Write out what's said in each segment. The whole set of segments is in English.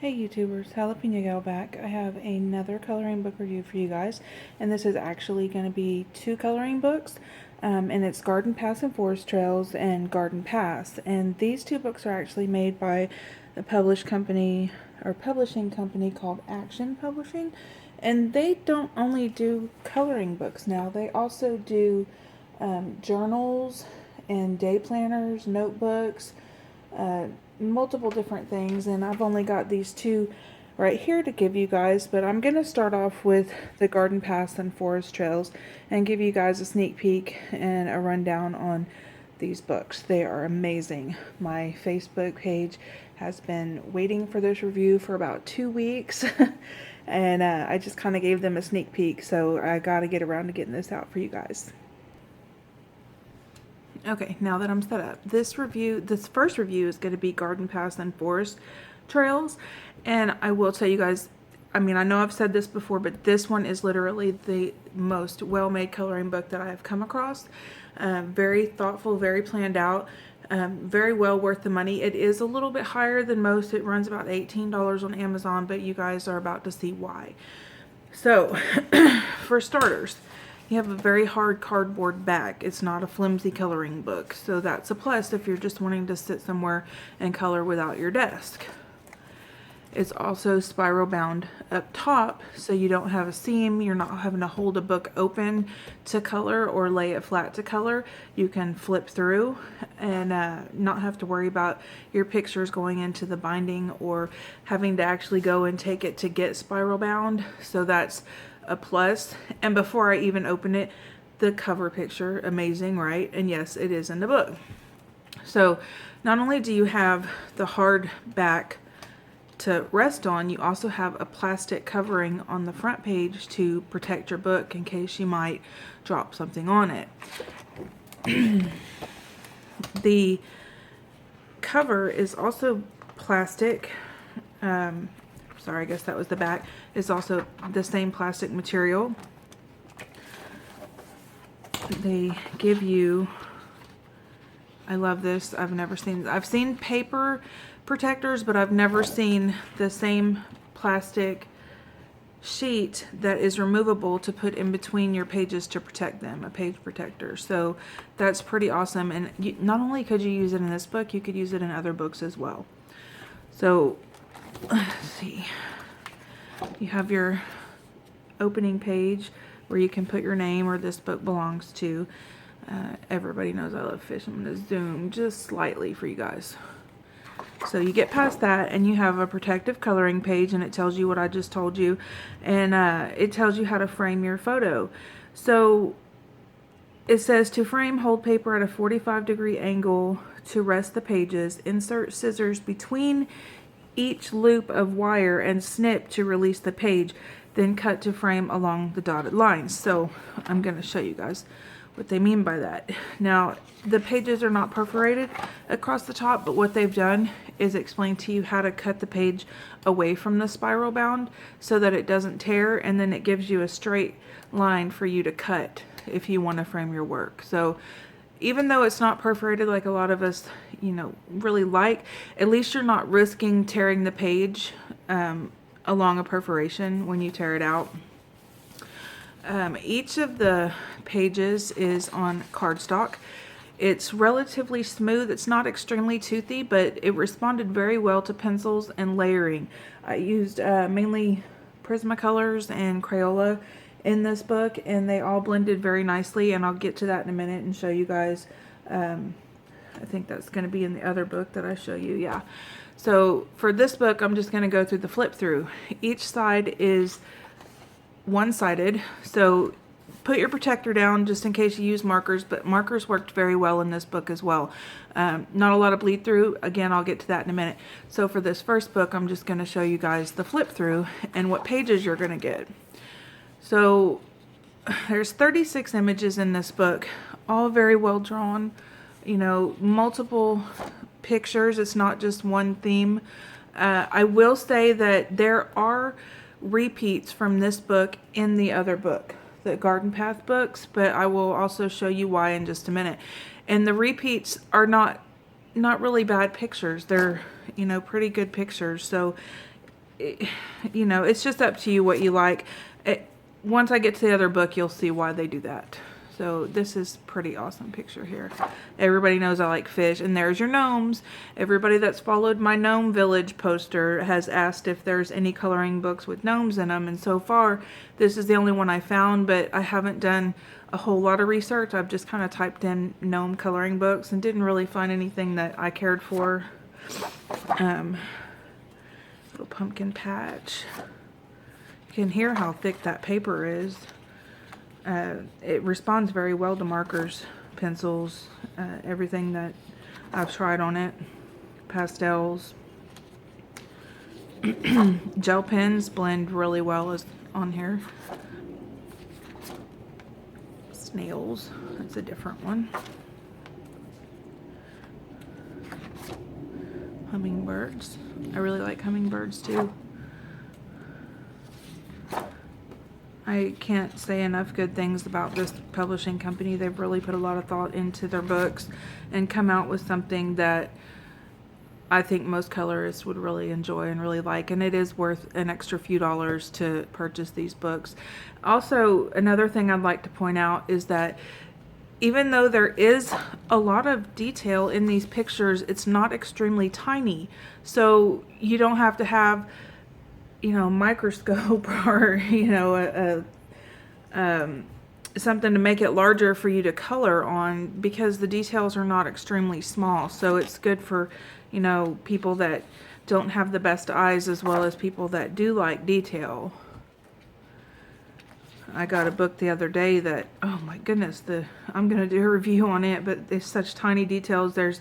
Hey YouTubers, Jalapeno Gal back. I have another coloring book review for you guys, and this is actually going to be two coloring books, and it's Garden Paths and Forest Trails and Garden Paths, and these two books are actually made by the publishing company called Action Publishing, and they don't only do coloring books now, they also do journals and day planners, notebooks, multiple different things, and I've only got these two right here to give you guys, but I'm going to start off with the Garden Paths and Forest Trails and give you guys a sneak peek and a rundown on these books. They are amazing. My Facebook page has been waiting for this review for about 2 weeks and I just kind of gave them a sneak peek, so I got to get around to getting this out for you guys. Okay, now that I'm set up, this first review is going to be Garden Paths and Forest Trails, and I will tell you guys, I mean, I know I've said this before, but this one is literally the most well-made coloring book that I have come across. Very thoughtful, very planned out, very well worth the money. It is a little bit higher than most. It runs about $18 on Amazon, but you guys are about to see why. So, for starters, you have a very hard cardboard back. It's not a flimsy coloring book, so that's a plus if you're just wanting to sit somewhere and color without your desk. It's also spiral bound up top, so you don't have a seam. You're not having to hold a book open to color or lay it flat to color. You can flip through and not have to worry about your pictures going into the binding or having to actually go and take it to get spiral bound. So that's a plus. And before I even open it, the cover picture, amazing, right? And yes, it is in the book. So not only do you have the hard back to rest on, you also have a plastic covering on the front page to protect your book in case you might drop something on it. The cover is also plastic. Sorry, I guess that was the back. It's also the same plastic material. They give you, I love this. I've seen paper protectors, but I've never seen the same plastic sheet that is removable to put in between your pages to protect them, a page protector. So that's pretty awesome. And not only could you use it in this book, you could use it in other books as well. So let's see. You have your opening page where you can put your name or this book belongs to. Everybody knows I love fish. I'm going to zoom just slightly for you guys. So you get past that and you have a protective coloring page, and it tells you what I just told you, and it tells you how to frame your photo. So it says to frame, hold paper at a 45-degree angle to rest the pages, insert scissors between each loop of wire and snip to release the page, then cut to frame along the dotted lines. So I'm going to show you guys what they mean by that. Now, the pages are not perforated across the top, but what they've done is explain to you how to cut the page away from the spiral bound so that it doesn't tear, and then it gives you a straight line for you to cut if you want to frame your work. So even though it's not perforated like a lot of us, really like, at least you're not risking tearing the page along a perforation when you tear it out. Each of the pages is on cardstock. It's relatively smooth. It's not extremely toothy, but it responded very well to pencils and layering. I used mainly Prismacolors and Crayola in this book, and they all blended very nicely, and I'll get to that in a minute and show you guys. I think that's going to be in the other book that I show you, yeah. So for this book, I'm just going to go through the flip through. Each side is one-sided, so put your protector down just in case you use markers, but markers worked very well in this book as well. Not a lot of bleed through. Again, I'll get to that in a minute. So for this first book, I'm just going to show you guys the flip through and what pages you're going to get. So there's 36 images in this book, all very well drawn, multiple pictures. It's not just one theme. I will say that there are repeats from this book in the other book, the Garden Path books, but I will also show you why in just a minute. And the repeats are not really bad pictures. They're, pretty good pictures. So you know, it's just up to you what you like. Once I get to the other book, you'll see why they do that. So this is pretty awesome picture here. Everybody knows I like fish, and there's your gnomes. Everybody that's followed my Gnome Village poster has asked if there's any coloring books with gnomes in them, and so far this is the only one I found, but I haven't done a whole lot of research. I've just kind of typed in gnome coloring books and didn't really find anything that I cared for. Little pumpkin patch. You can hear how thick that paper is. It responds very well to markers, pencils, everything that I've tried on it. Pastels. Gel pens blend really well as on here. Snails, that's a different one. Hummingbirds. I really like hummingbirds too. I can't say enough good things about this publishing company. They've really put a lot of thought into their books and come out with something that I think most colorists would really enjoy and really like, and it is worth an extra few dollars to purchase these books. Also, another thing I'd like to point out is that even though there is a lot of detail in these pictures, it's not extremely tiny. So you don't have to have, you know, microscope or, you know, something to make it larger for you to color on, because the details are not extremely small. So it's good for, you know, people that don't have the best eyes as well as people that do like detail. I got a book the other day that, oh my goodness, I'm going to do a review on it, but there's such tiny details. There's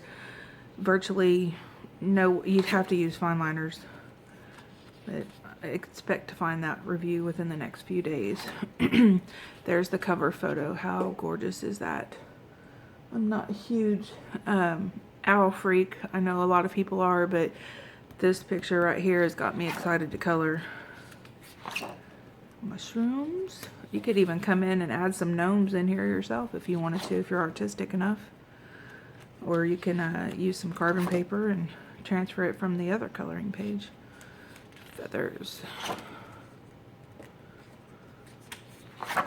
virtually no, you'd have to use fine liners. But I expect to find that review within the next few days. There's the cover photo. How gorgeous is that? I'm not a huge owl freak. I know a lot of people are, but this picture right here has got me excited to color. Mushrooms. You could even come in and add some gnomes in here yourself if you wanted to, if you're artistic enough. Or you can use some carbon paper and transfer it from the other coloring page. Feathers. A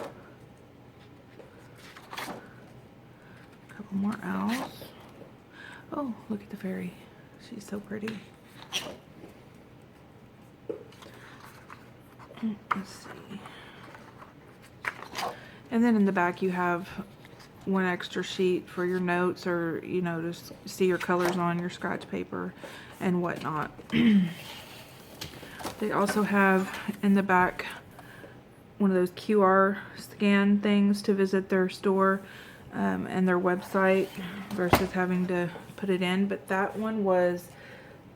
couple more owls. Oh, look at the fairy. She's so pretty. Let's see. And then in the back you have one extra sheet for your notes, or, you know, just see your colors on your scratch paper and whatnot. They also have in the back one of those QR scan things to visit their store and their website versus having to put it in. But that one was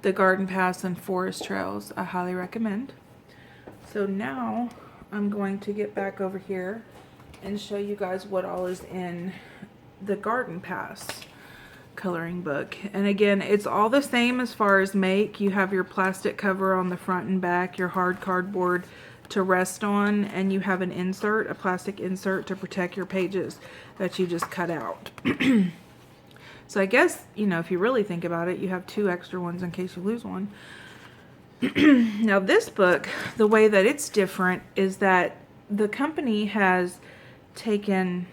the Garden Paths and Forest Trails. I highly recommend. So now I'm going to get back over here and show you guys what all is in the Garden Paths coloring book. And again, it's all the same as far as make. You have your plastic cover on the front and back, your hard cardboard to rest on, and you have an insert, a plastic insert to protect your pages that you just cut out. So I guess, you know, if you really think about it, you have two extra ones in case you lose one. Now this book, the way that it's different is that the company has taken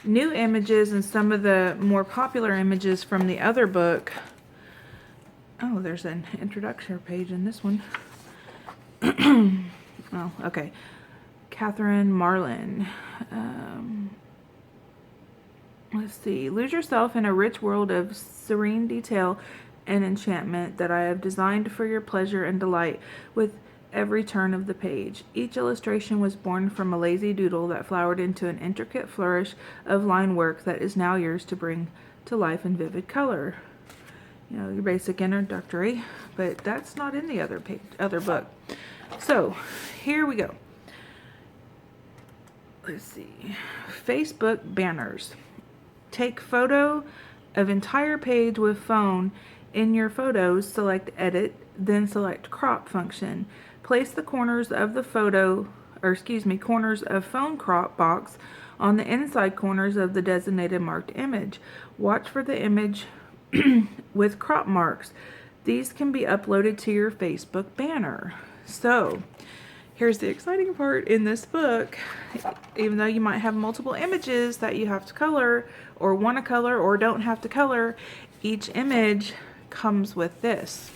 new images and some of the more popular images from the other book. Oh, there's an introduction page in this one. Oh, okay. Catherine Marlin. Let's see. Lose yourself in a rich world of serene detail and enchantment that I have designed for your pleasure and delight with every turn of the page. Each illustration was born from a lazy doodle that flowered into an intricate flourish of line work that is now yours to bring to life in vivid color. You know, your basic introductory, but that's not in the other book. So here we go. Let's see. Facebook banners. Take photo of entire page with phone. In your photos, select edit, then select crop function. Place the corners of the corners of phone crop box on the inside corners of the designated marked image. Watch for the image with crop marks. these can be uploaded to your Facebook banner. So here's the exciting part in this book. Even though you might have multiple images that you have to color or want to color or don't have to color, each image comes with this.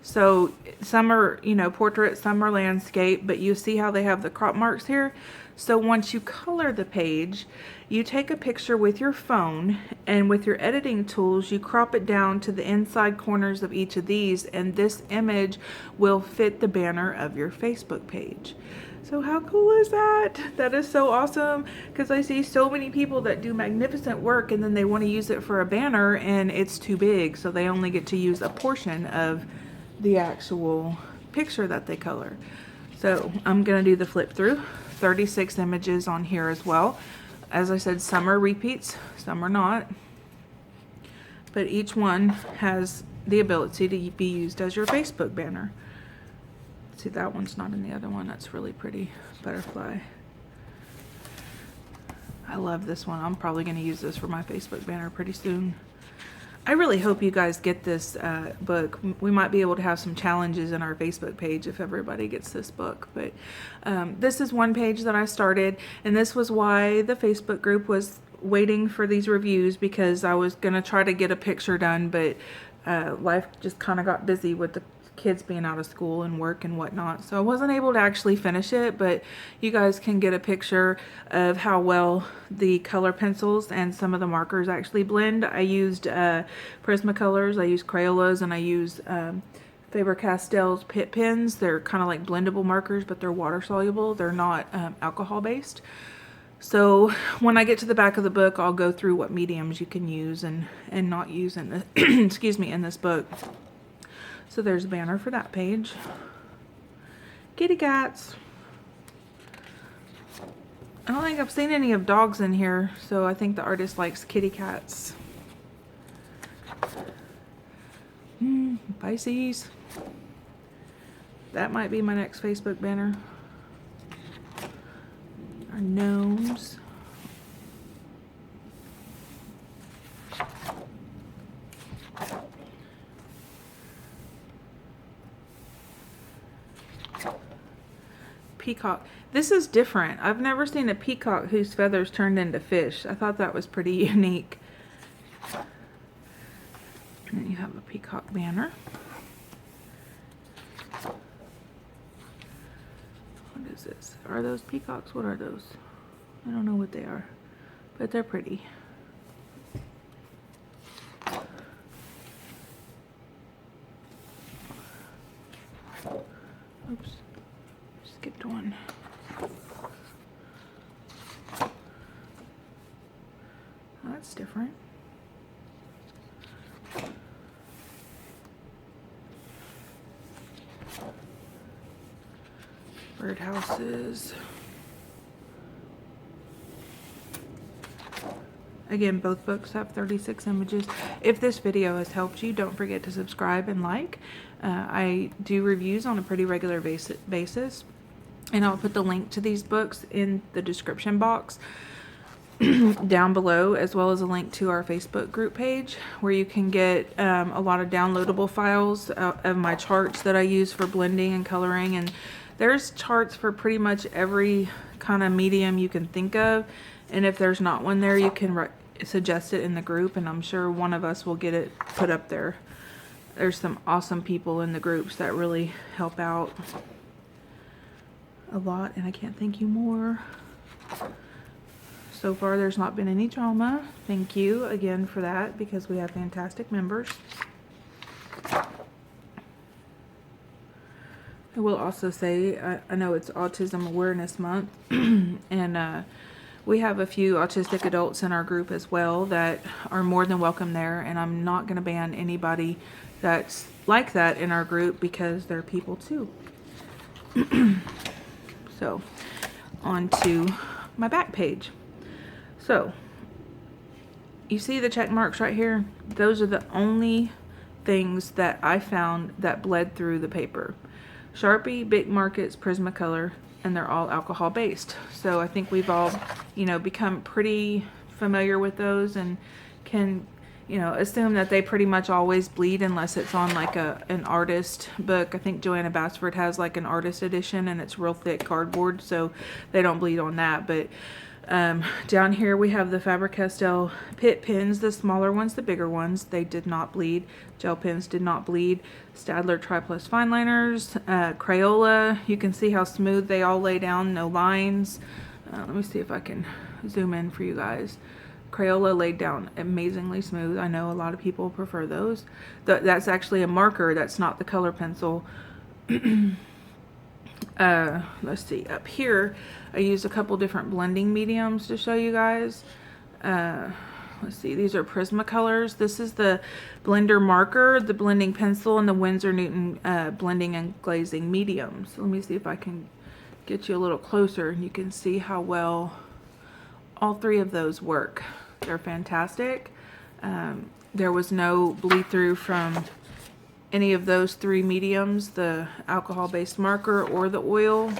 So some are, you know, portrait, some are landscape, but you see how they have the crop marks here? So once you color the page, you take a picture with your phone, and with your editing tools, you crop it down to the inside corners of each of these, and this image will fit the banner of your Facebook page. So how cool is that? That is so awesome, because I see so many people that do magnificent work and then they want to use it for a banner and it's too big, so they only get to use a portion of the actual picture that they color. So I'm going to do the flip through. 36 images on here as well. As I said, some are repeats, some are not. But each one has the ability to be used as your Facebook banner. See, that one's not in the other one. That's really pretty. Butterfly. I love this one. I'm probably going to use this for my Facebook banner pretty soon. I really hope you guys get this book. We might be able to have some challenges in our Facebook page if everybody gets this book. But this is one page that I started, and this was why the Facebook group was waiting for these reviews, because I was going to try to get a picture done, but life just kind of got busy with the kids being out of school and work and whatnot, so I wasn't able to actually finish it. But you guys can get a picture of how well the color pencils and some of the markers actually blend. I used Prismacolors, I used Crayolas, and I used Faber-Castell's Pitt pens. They're kind of like blendable markers, but they're water soluble. They're not alcohol based. So when I get to the back of the book, I'll go through what mediums you can use and not use in the excuse me, in this book. So there's a banner for that page. Kitty cats. I don't think I've seen any of dogs in here, so I think the artist likes kitty cats. Pisces. That might be my next Facebook banner. Our gnomes. Peacock. This is different. I've never seen a peacock whose feathers turned into fish. I thought that was pretty unique. And then you have a peacock banner. What is this? Are those peacocks? What are those? I don't know what they are, but they're pretty. Oops. Skipped one. Oh, that's different. Birdhouses. Again, both books have 36 images. If this video has helped you, don't forget to subscribe and like. I do reviews on a pretty regular basis. And I'll put the link to these books in the description box down below, as well as a link to our Facebook group page where you can get a lot of downloadable files of my charts that I use for blending and coloring. And there's charts for pretty much every kind of medium you can think of. And if there's not one there, you can suggest it in the group, and I'm sure one of us will get it put up there. There's some awesome people in the groups that really help out a lot, and I can't thank you more. So far there's not been any drama. Thank you again for that, because we have fantastic members. I will also say, I know it's Autism Awareness Month, and we have a few autistic adults in our group as well that are more than welcome there, and I'm not going to ban anybody that's like that in our group, because they're people too. So, on to my back page. So, you see the check marks right here? Those are the only things that I found that bled through the paper. Sharpie, Bic Markets, Prismacolor, and they're all alcohol based. So I think we've all, you know, become pretty familiar with those and can you know, assume that they pretty much always bleed unless it's on like an artist book. I think Joanna Bassford has like an artist edition and it's real thick cardboard, so they don't bleed on that. But down here we have the Faber-Castell Pitt pens, the smaller ones, the bigger ones. They did not bleed. Gel pens did not bleed. Staedtler Tri-Plus fine liners, Crayola. You can see how smooth they all lay down, no lines. Let me see if I can zoom in for you guys. Crayola laid down amazingly smooth. I know a lot of people prefer those. That's actually a marker. That's not the color pencil. Let's see. Up here, I used a couple different blending mediums to show you guys. Let's see. These are Prismacolors. This is the blender marker, the blending pencil, and the Winsor Newton blending and glazing medium. So let me see if I can get you a little closer and you can see how well all three of those work. They're fantastic. There was no bleed through from any of those three mediums, the alcohol-based marker or the oil,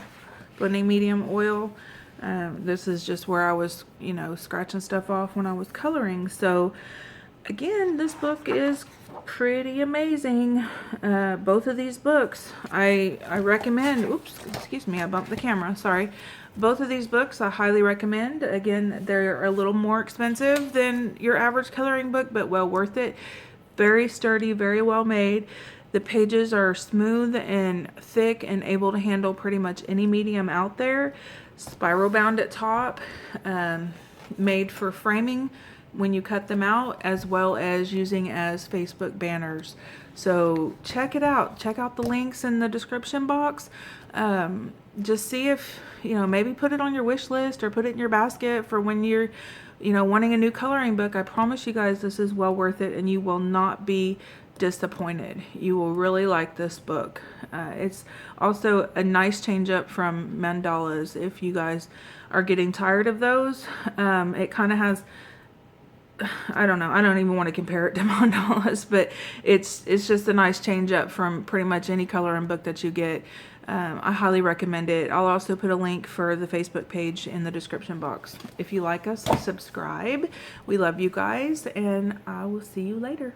blending medium oil. This is just where I was, you know, scratching stuff off when I was coloring. So again, this book is pretty amazing. Both of these books, I recommend. Oops, excuse me, I bumped the camera, sorry. Both of these books I highly recommend. Again, they're a little more expensive than your average coloring book, but well worth it. Very sturdy, very well made. The pages are smooth and thick and able to handle pretty much any medium out there. Spiral bound at top, made for framing when you cut them out, as well as using as Facebook banners. So check it out. Check out the links in the description box. Just see if, you know, maybe put it on your wish list or put it in your basket for when you're, you know, wanting a new coloring book. I promise you guys this is well worth it and you will not be disappointed. You will really like this book. It's also a nice change up from mandalas if you guys are getting tired of those. It kind of has, I don't know, I don't even want to compare it to mandalas, but it's just a nice change up from pretty much any coloring book that you get. I highly recommend it. I'll also put a link for the Facebook page in the description box. If you like us, subscribe. We love you guys, and I will see you later.